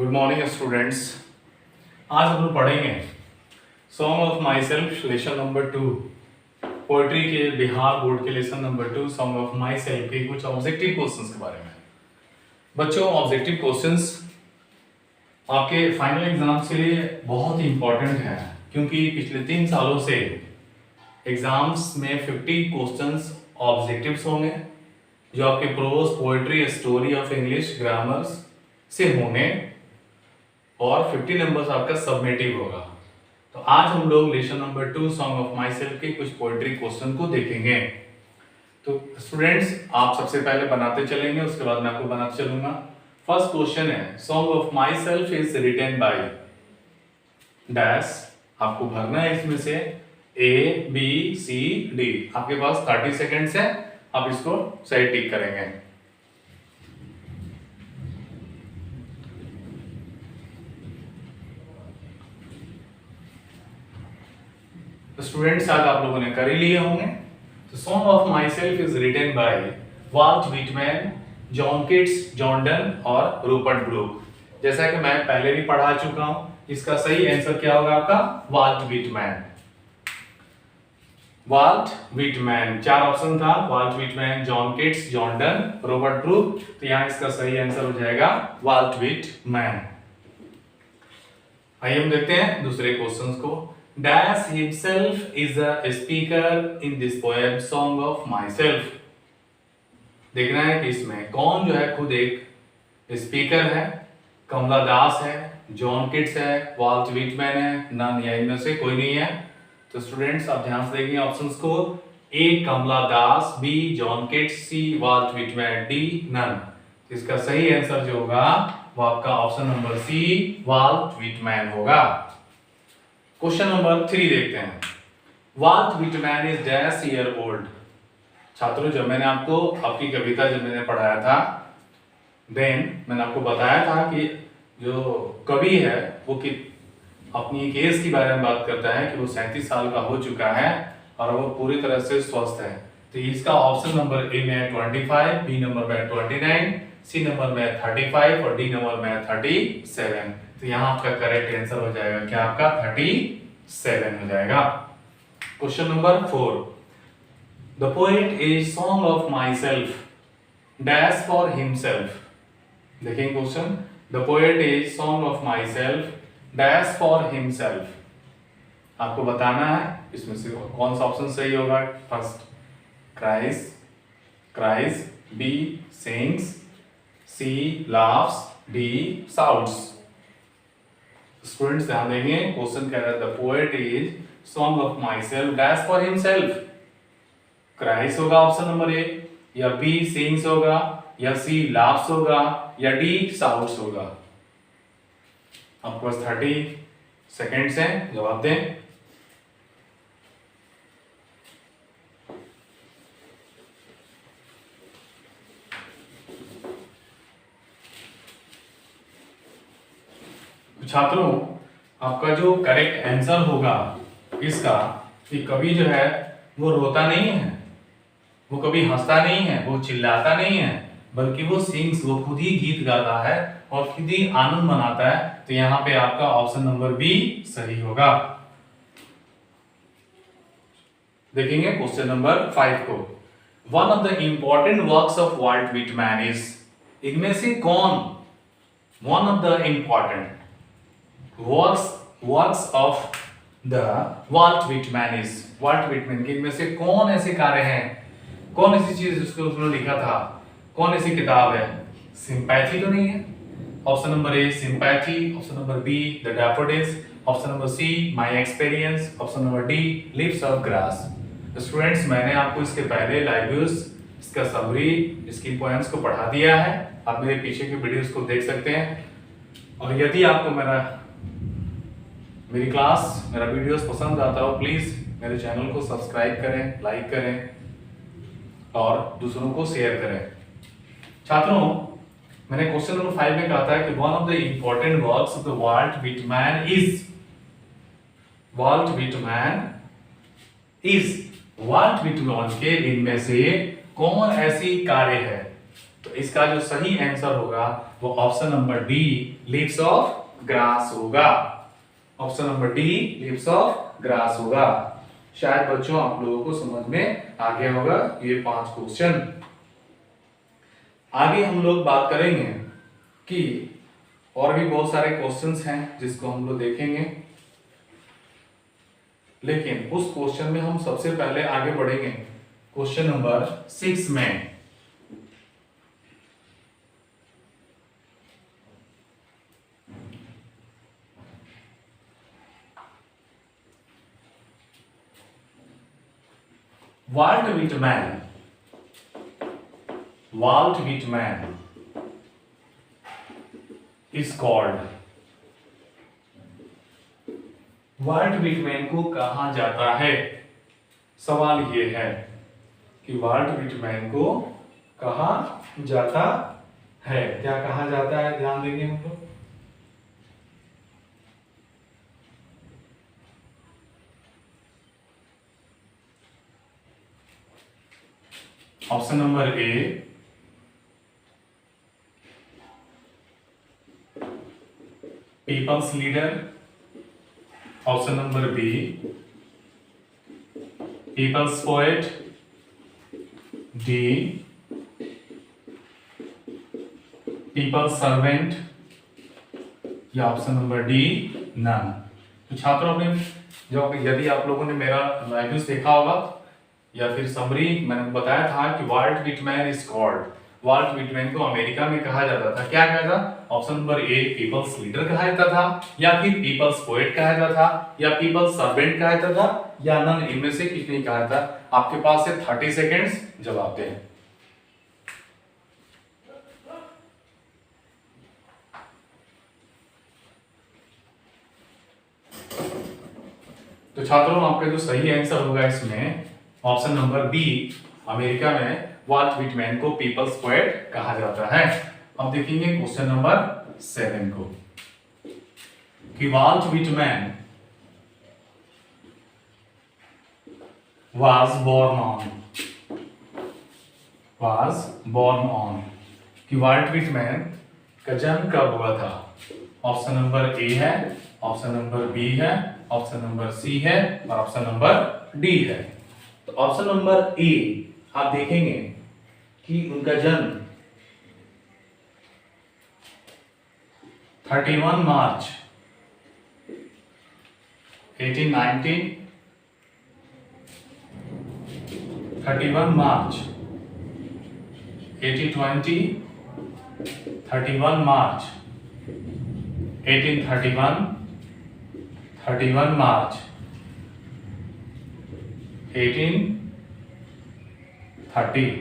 Good morning students. आज हम लोग पढ़ेंगे song of my self lesson number 2, poetry के बिहार बोर्ड के lesson number 2 song of my self के कुछ ऑब्जेक्टिव क्वेश्चंस के बारे में। बच्चों, ऑब्जेक्टिव क्वेश्चंस आपके फाइनल एग्जाम्स के लिए बहुत ही इंपॉर्टेंट है, क्योंकि पिछले 3 सालों से एग्जाम्स में 50 क्वेश्चंस ऑब्जेक्टिव्स होंगे जो आपके prose, poetry, story of English, grammars से होंगे और 50 नंबर्स आपका सबमिटिव होगा। तो आज हम लोग lesson number 2 song of my self के कुछ पोएट्री क्वेश्चन को देखेंगे। तो स्टूडेंट्स, आप सबसे पहले बनाते चलेंगे, उसके बाद मैं आपको बनाते चलूंगा। फर्स्ट क्वेश्चन है, Song of my self is written by dash. आपको भरना है इसमें से ए बी सी डी। आपके पास 30 सेकेंड्स है, आप इसको सही टिक करेंगे। स्टूडेंट्स, आज आप लोगों ने कर ही लिए होंगे। तो Song of my self is written by Walt Whitman, John Keats, John Donne और रूपर्ट ब्रूक। जैसा कि मैं पहले भी पढ़ा चुका हूं, इसका सही आंसर क्या होगा आपका? Walt Whitman. Walt Whitman, 4 option था, Walt Whitman, John Keats, John Donne, Robert Brooke. तो यहां इसका सही आंसर हो जाएगा वाल्ट व्हिटमैन। आइए हम देखते हैं दूसरे क्वेश्चंस को। Dash himself is a speaker in this poem song of myself। देखना है कि इसमें कौन जो है खुद एक स्पीकर है। कमला दास है, जॉन किट्स है, वाल्ट व्हिटमैन है, नन या इनमें से कोई नहीं है। तो स्टूडेंट्स, आप ध्यान से देखेंगे ऑप्शंस को। A Kamala Das, B John Keats, C Walt Whitman, D none. इसका सही आंसर जो होगा वो आपका option number C Walt Whitman होगा। क्वेश्चन नंबर 3 देखते हैं। Walt Whitman is dash year old. छात्रों, जब मैंने आपको आपकी कविता जब मैंने पढ़ाया था, देन मैंने आपको बताया था कि जो कवि है वो कि अपनी एक एज के बारे में बात करता है कि वो 37 साल का हो चुका है और वो पूरी तरह से स्वस्थ है। तो इसका ऑप्शन नंबर ए में है 25, बी नंबर में 29, सी नंबर में 35 और डी नंबर में 37। तो यहाँ आपका करेक्ट आंसर हो जाएगा क्या? आपका 37 हो जाएगा। Question number 4, the poet is song of myself dash for himself. देखेंगे question, the poet is song of myself dash for himself. आपको बताना है इसमें से कौन सा ऑप्शन सही होगा। First cries, cries, B sings, C laughs, D shouts. Students ध्यान देंगे, क्वेश्चन कह रहा है the poet is song of myself dash for himself. Cries होगा ऑप्शन नंबर ए, या बी सिंग्स होगा, या सी लाफ्स होगा, या डी शाउट्स होगा। आपके पास 30 सेकेंड्स हैं, जवाब दें। छात्रों, आपका जो करेक्ट आंसर होगा इसका कि कवि जो है वो रोता नहीं है, वो कभी हंसता नहीं है, वो चिल्लाता नहीं है, बल्कि वो सिंग्स, वो खुद ही गीत गाता है और खुद ही आनंद मनाता है। तो यहाँ पे आपका ऑप्शन नंबर बी सही होगा। देखेंगे क्वेश्चन नंबर 5 को। One of the important works of Walt Whitman is. इनमें से कौन one of the important works of the Walt Whitman is. Walt Whitman के इनमें से कौन ऐसे कार्य हैं, कौन ऐसी चीज जिसको उसने लिखा था, कौन ऐसी किताब है? सिंपैथी तो नहीं है। Option number A sympathy, option number be the daffodils, option number see my experience, option number D leaves of grass. Students, मैंने आपको इसके पहले लाइव व्यूज, इसका समरी, इसकी पॉइंट्स को पढ़ा दिया है। आप मेरे पीछे के वीडियोस को देख सकते हैं। और यदि आपको मेरी क्लास, मेरा वीडियोस पसंद आता हो, प्लीज मेरे चैनल को सब्सक्राइब करें, लाइक करें और दूसरों को शेयर करें। छात्रों, मैंने क्वेश्चन नंबर 5 में कहा था कि one of the important works of the Walt Whitman is. Walt Whitman is, Walt Whitman के इनमें से कौन ऐसी कार्य है तो इसका जो सही आंसर होगा वो option number D, leaves of grass होगा। Option number D, leaves of grass होगा। शायद बच्चों आप लोगों को समझ में आ गया होगा ये 5 क्वेश्चन। आगे हम लोग बात करेंगे कि और भी बहुत सारे क्वेश्चंस हैं जिसको हम लोग देखेंगे, लेकिन उस क्वेश्चन में हम सबसे पहले आगे बढ़ेंगे क्वेश्चन नंबर 6 में। Walt Whitman is called, Walt Whitman को कहा जाता है। सवाल ये है कि वाल्ट विटमैन को कहा जाता है, क्या कहा जाता है, ध्यान देंगे हम लोग। Option number A, people's leader. Option number B, people's poet. D, people's servant. या ऑप्शन नंबर डी, नन। तो छात्रों ने जो, यदि आप लोगों ने मेरा लाइव्स देखा होगा या फिर समरी, मैंने बताया था कि Walt Whitman is called, Walt Whitman को अमेरिका में कहा जाता था, क्या कहा था? Option number A, people's leader कहा जाता था, या फिर पीपल्स पोएट कहा जाता था, या पीपल्स सर्वेंट कहा जाता था, या नन, इनमें से किसी ने कहा था। आपके पास है 30 सेकेंड्स, जवाब दें। तो छात्रों आपका जो सही आंसर होगा इसमें ऑप्शन नंबर बी, अमेरिका में वाल्ट विटमैन को पीपल्स पोएट कहा जाता है। अब देखेंगे क्वेश्चन नंबर 7 को कि Walt Whitman was born on, कि वाल्ट विटमैन का जन्म कब हुआ था? ऑप्शन नंबर ए है, ऑप्शन नंबर बी है, ऑप्शन नंबर सी है और ऑप्शन नंबर डी है। तो ऑप्शन नंबर ए आप देखेंगे कि उनका जन्म 31 मार्च 1819, 31 मार्च 1820, 31 मार्च 1831, 31 मार्च 1830।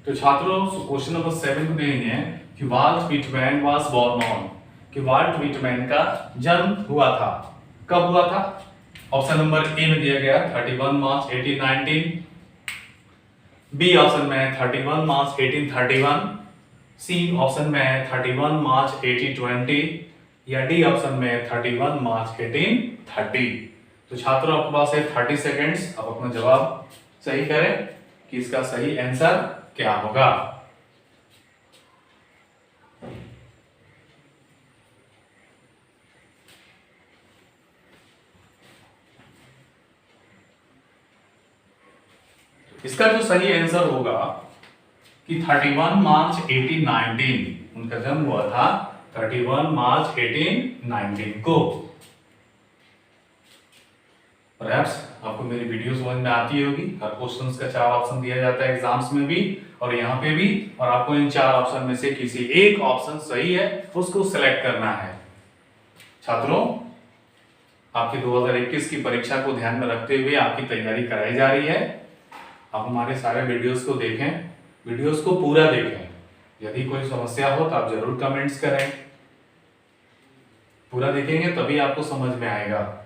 तो छात्रों क्वेश्चन नंबर 7 को देंगे कि Walt Whitman was born on, कि वाल्ट विटमैन का जन्म हुआ था, कब हुआ था? ऑप्शन नंबर ए में दिया गया 31 मार्च 1819, बी ऑप्शन में 31 मार्च 1831, सी ऑप्शन में 31 मार्च 1820 या डी ऑप्शन में 31 मार्च 1830। तो छात्रों आपके पास है 30 सेकेंड्स, आप अपना जवाब सही करें कि इसका सही आंसर क्या होगा। इसका जो सही आंसर होगा कि 31 मार्च 1819 उनका जन्म हुआ था, 31 मार्च 1819 को। परहैप्स आपको मेरी वीडियो समझ में आती होगी। हर क्वेश्चंस का 4 ऑप्शन दिया जाता है एग्जाम्स में भी और यहाँ पे भी, और आपको इन 4 ऑप्शन में से किसी एक ऑप्शन सही है उसको सिलेक्ट करना है। छात्रों आपकी 2021 की परीक्षा को ध्यान में रखते हुए आपकी तैयारी कराई जा रही है। आप हमारे सारे वीडियोस को देखें, वीडियोस को पूरा देखें। यदि कोई समस्या हो तो आप जरूर कमेंट्स करें, पूरा देखेंगे तभी आपको समझ में आएगा।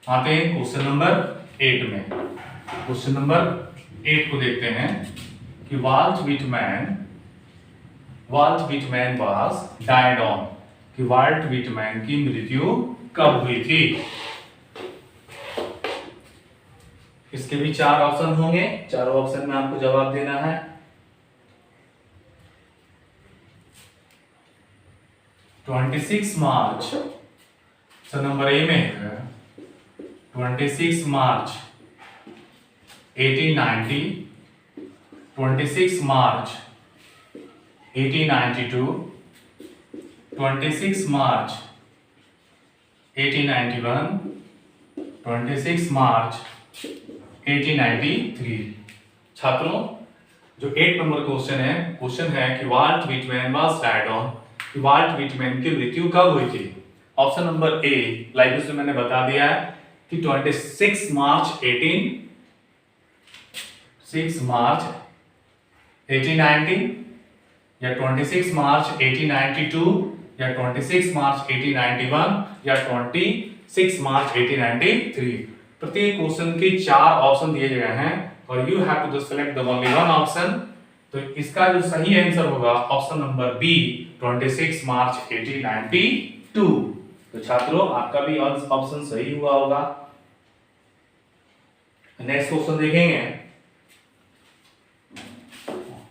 आते हैं क्वेश्चन नंबर 8 में। क्वेश्चन नंबर 8 को देखते हैं कि Walt Whitman was died on, कि वाल्ट विटमैन की मृत्यु कब हुई थी? इसके भी 4 ऑप्शन होंगे, चारों ऑप्शन में आपको जवाब देना है। 26 मार्च, तो नंबर ए में है 26 मार्च 1890, 26 मार्च 1892, 26 मार्च 1891, 26 मार्च 1893। छात्रों, जो 8 नंबर क्वेश्चन है कि Walt Whitman was died on, कि वाल्ट व्हिटमैन की मृत्यु कब हुई थी। ऑप्शन नंबर ए, लाइक उसमें मैंने बता दिया है कि 26 मार्च 1890 या 26 मार्च 1892 या 26 मार्च 1891 या 26 मार्च 1893। प्रत्येक क्वेश्चन के 4 ऑप्शन दिए गए हैं और you have to select the only one option. तो इसका जो सही आंसर होगा ऑप्शन नंबर बी 26 मार्च 1892। तो छात्रों, आपका भी ऑप्शन सही हुआ होगा। नेक्स्ट क्वेश्चन देखेंगे,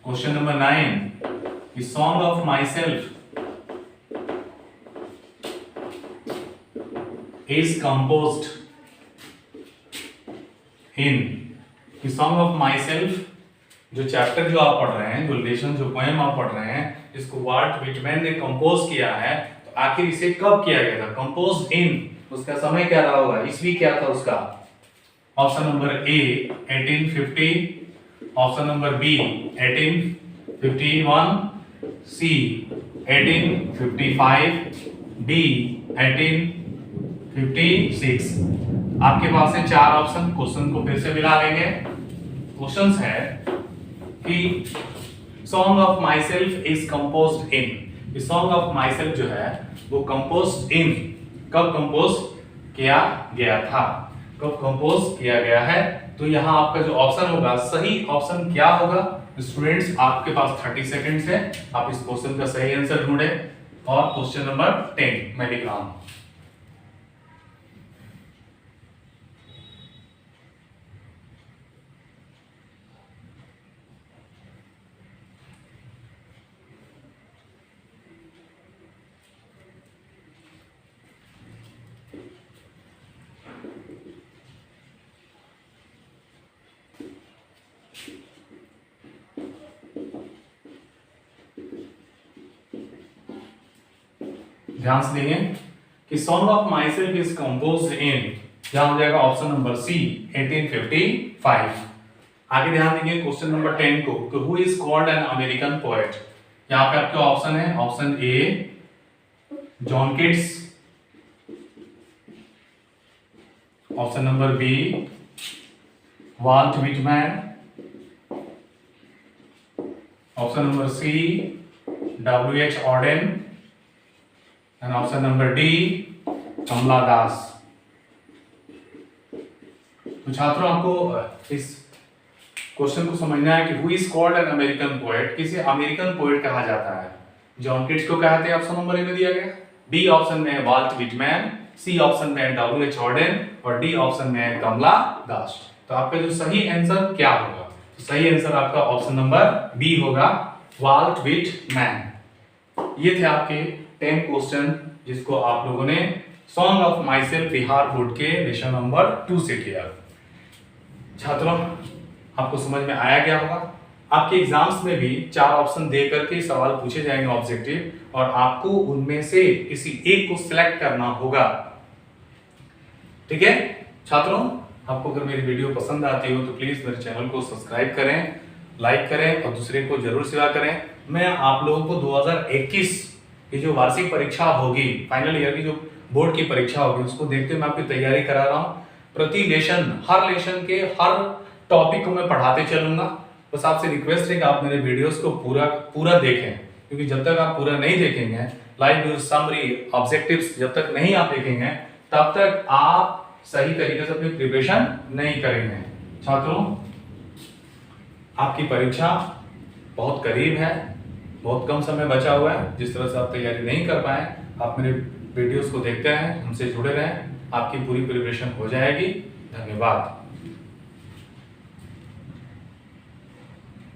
question number 9। The song of myself is composed in, the song of myself जो चैप्टर जो आप पढ़ रहे हैं, जो लेसन जो पोएम आप पढ़ रहे हैं, जिसको वाल्ट व्हिटमैन ने कंपोज किया है, तो आखिर इसे कब किया गया था? कंपोज्ड इन, उसका समय क्या रहा होगा, ईस्वी क्या था उसका? Option number A 1850, option number B 1851, C 1855, D 1856। आपके पास है 4 ऑप्शन। क्वेश्चन को फिर से मिला लेंगे। क्वेश्चन है कि song of my self is composed in, song of my self जो है वो कंपोज्ड इन, कब कंपोज किया गया था, कब कंपोज किया गया है? तो यहाँ आपका जो ऑप्शन होगा, सही ऑप्शन क्या होगा? स्टूडेंट्स, आपके पास 30 सेकंड्स है, आप इस क्वेश्चन का सही आंसर ढूंढे। और क्वेश्चन नंबर 10 मैं लिख रहा हूं। ध्यान से देखें कि song of my self is composed in, यहां हो जाएगा ऑप्शन नंबर सी 1855। आगे ध्यान देंगे क्वेश्चन नंबर 10 को, कि who is called an American poet. यहां पे आपके ऑप्शन है, option A John Keats, option number B Walt Whitman, option number C W.H. Auden, and option number D Kamala Das. तो छात्रों, आपको इस क्वेश्चन को समझना है कि who is called an American poet, किसे अमेरिकन पोएट कहा जाता है? जॉन किट्स को कहते हैं, ऑप्शन नंबर ए में दिया गया। बी ऑप्शन में वाल्ट व्हिटमैन, सी ऑप्शन में W.H. Auden और डी ऑप्शन में कमला दास। तो आपका जो सही आंसर क्या होगा? तो सही आंसर आपका ऑप्शन नंबर बी होगा, वाल्ट व्हिटमैन। ये थे आपके 10 क्वेश्चन जिसको आप लोगों ने song of my self Bihar board के लेसन नंबर 2 से किया। छात्रों, आपको समझ में आया क्या होगा? आपके एग्जाम्स में भी 4 ऑप्शन दे करके सवाल पूछे जाएंगे ऑब्जेक्टिव, और आपको उनमें से किसी एक को सिलेक्ट करना होगा। ठीक है छात्रों, आपको अगर मेरी वीडियो पसंद आती हो तो प्लीज मेरे चैनल को सब्सक्राइब करें, लाइक करें और दूसरे को जरूर शेयर करें। मैं आप लोगों को 2021 की जो वार्षिक परीक्षा होगी, फाइनल ईयर की जो बोर्ड की परीक्षा होगी, उसको देखते हुए मैं आपकी तैयारी करा रहा हूँ। प्रति लेसन, हर लेसन के हर टॉपिक को मैं पढ़ाते चलूंगा। बस आपसे रिक्वेस्ट है कि आप मेरे वीडियोस को पूरा देखें, क्योंकि जब तक आप पूरा नहीं देखेंगे, लाइव समरी ऑब्जेक्टिव्स जब तक नहीं आप देखेंगे, तब तक आप सही तरीके से अपनी प्रिपरेशन नहीं करेंगे। छात्रों, आपकी परीक्षा बहुत करीब है, बहुत कम समय बचा हुआ है। जिस तरह से आप तैयारी नहीं कर पाए, आप मेरे वीडियोस को देखते रहें, हमसे जुड़े रहें, आपकी पूरी प्रिपरेशन हो जाएगी। धन्यवाद।